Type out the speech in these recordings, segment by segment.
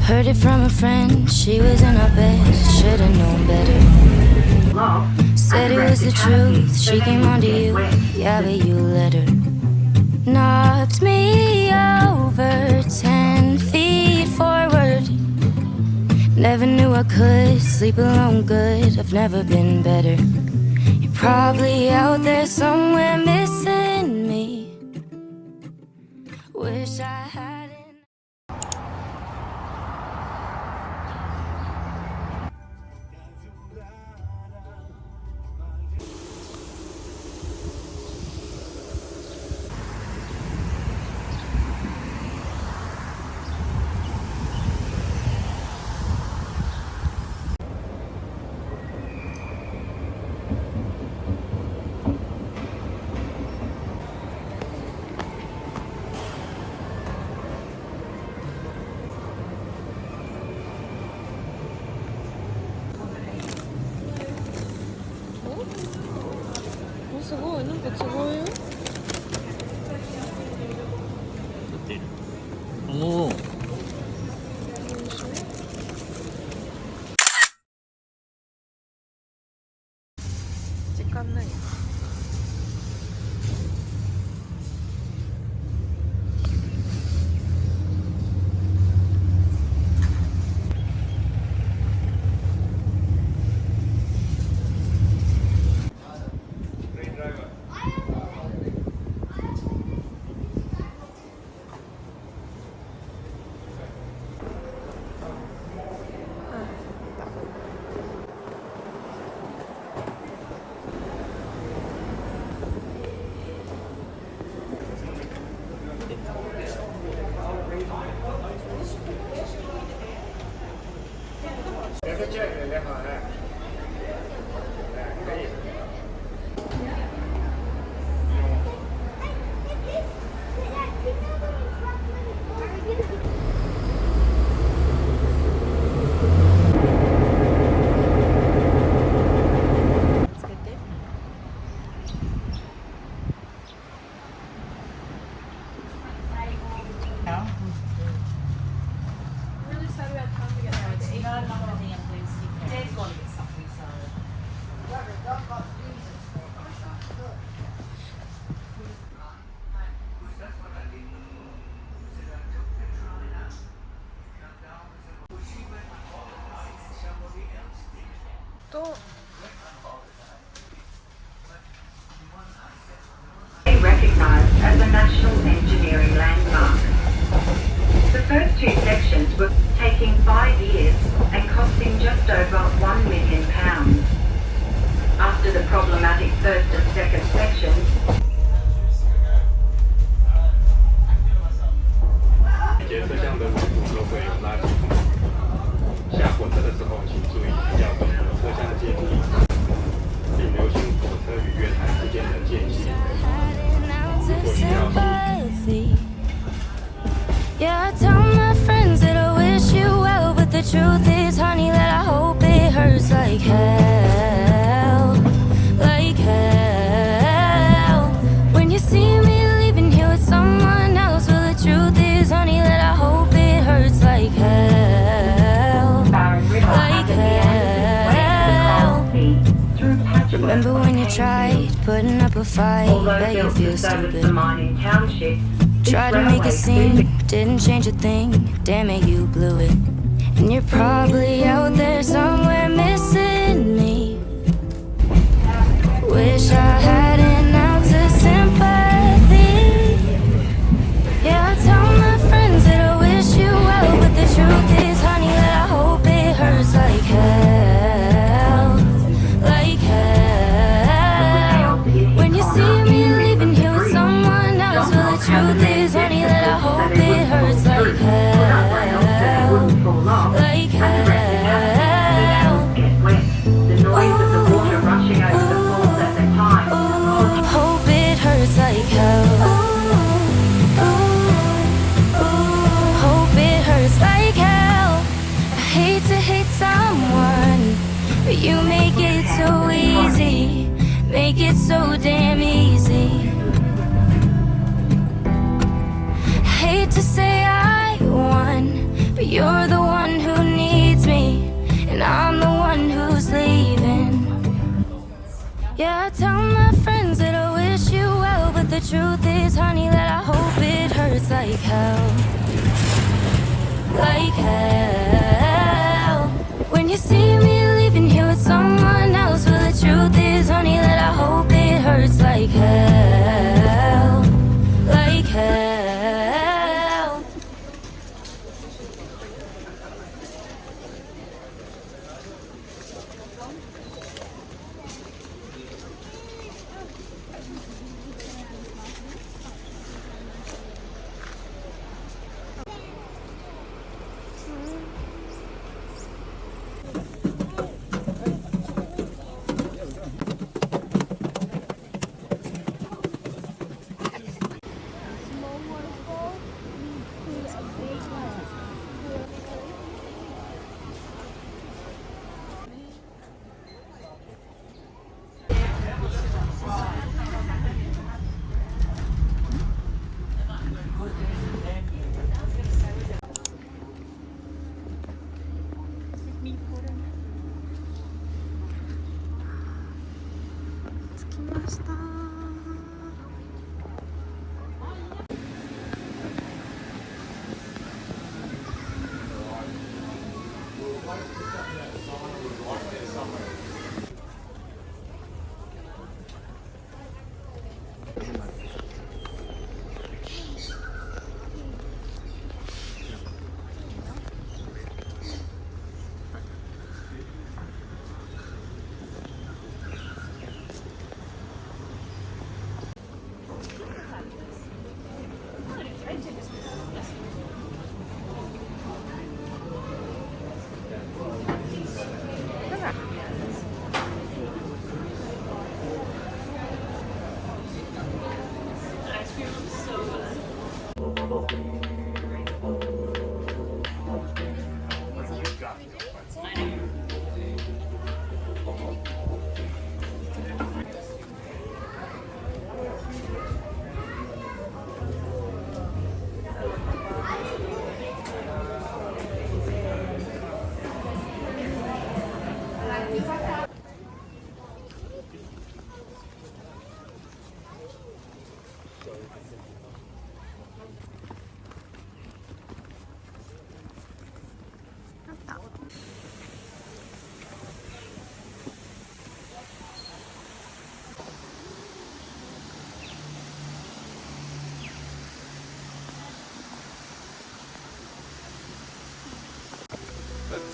Heard it from a friend, she was in her bed, should've known better. Said it was the truth, she came onto you, yeah, but you let her. Knocked me over 10 feet forward. Never knew I could sleep alone good, I've never been better. You're probably out there somewhere missing me. Wish I hadn't. 오. 찍었네. 또 recognized as a national engineering landmark. The first two sections were taking 5 years and costing just over £1 million. After the problematic first and second sections, Yeah, I tell my friends that I wish you well, but the truth is, honey, that I hope it hurts like hell, like hell. When you see me leaving here with someone else, well, the truth is, honey, that I hope it hurts like hell, like hell. Remember when you tried putting up a fight, bet you feel stupid. Tried to make a scene, didn't change a thing. Damn it, you blew it. And you're probably out there somewhere missing me. Wish I had an ounce of sympathy. Yeah, I tell my friends that I wish you well, but the truth is, honey, that I hope it hurts like hell, like hell. When you see me leaving here with someone else, well, the truth is, honey, that I hope it hurts like hell, like hell. Hope it hurts like hell. Hope it hurts like hell. I hate to hate someone, but you make it so easy, make it so damn easy. Hate to say I won, but you're the one the truth is, honey, that I hope it hurts like hell. Like hell. When you see me leaving here with someone else, well, the truth is, honey, that I hope it hurts like hell. Like hell.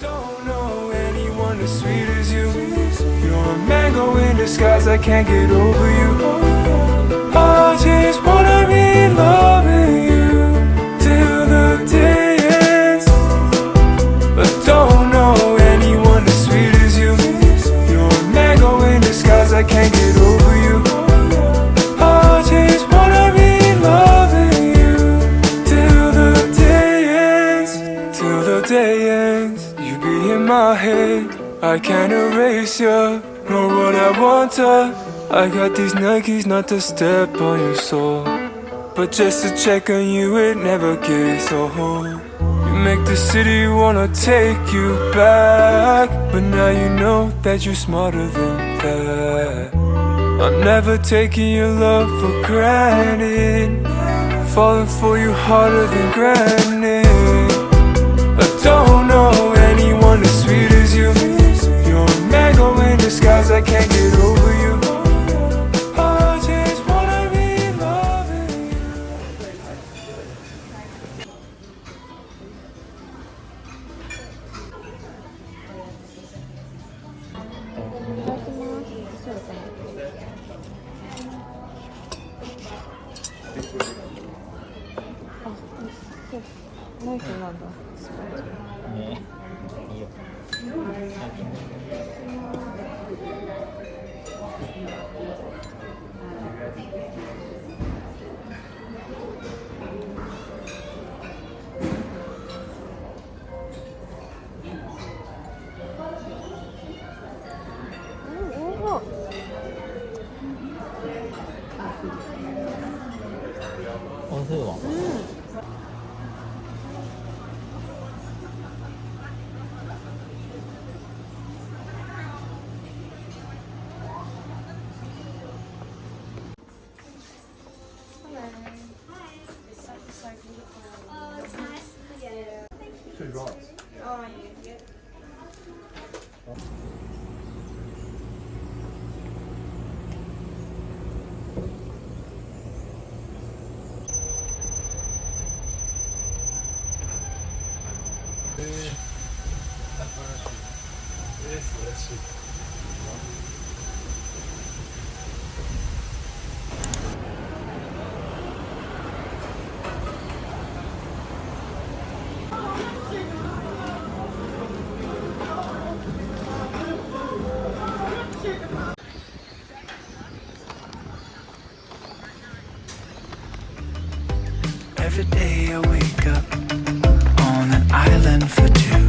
Don't know anyone as sweet as you. You're a mango in disguise, I can't get over you. I just wanna be loving you till the day ends. But don't know anyone as sweet as you. You're a mango in disguise, I can't get over you. I just wanna be loving you till the day ends. Till the day ends. You be in my head, I can't erase you, nor would I want to. I got these Nikes not to step on your soul, but just to check on you, it never gets old. You make the city wanna take you back, but now you know that you're smarter than that. I'm never taking your love for granted, falling for you harder than granite. I don't know anyone as sweet as you. You're a mango in disguise, I can't get over you. I just wanna be loving you. 네. 어서와. Every day I wake up on an island for two.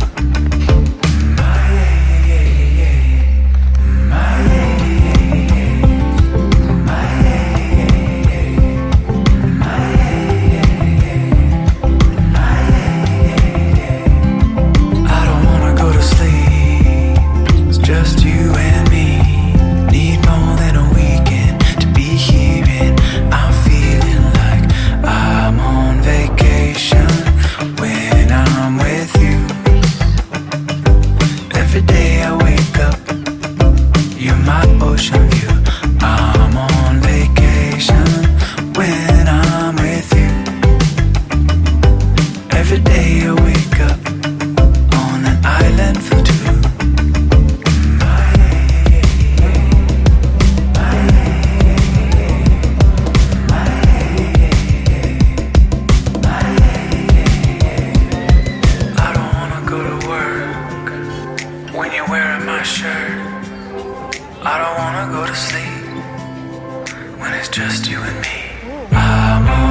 I don't wanna go to sleep. It's just you and me. Need more than a weekend to be here, and I'm feeling like I'm on vacation when I'm with you. Every day I wake up, you're my ocean view. I'm on vacation when I'm with you. Every day I wake up on an island for two. I don't wanna go to work when you're wearing my shirt. I don't wanna go to sleep when it's just you and me. I'm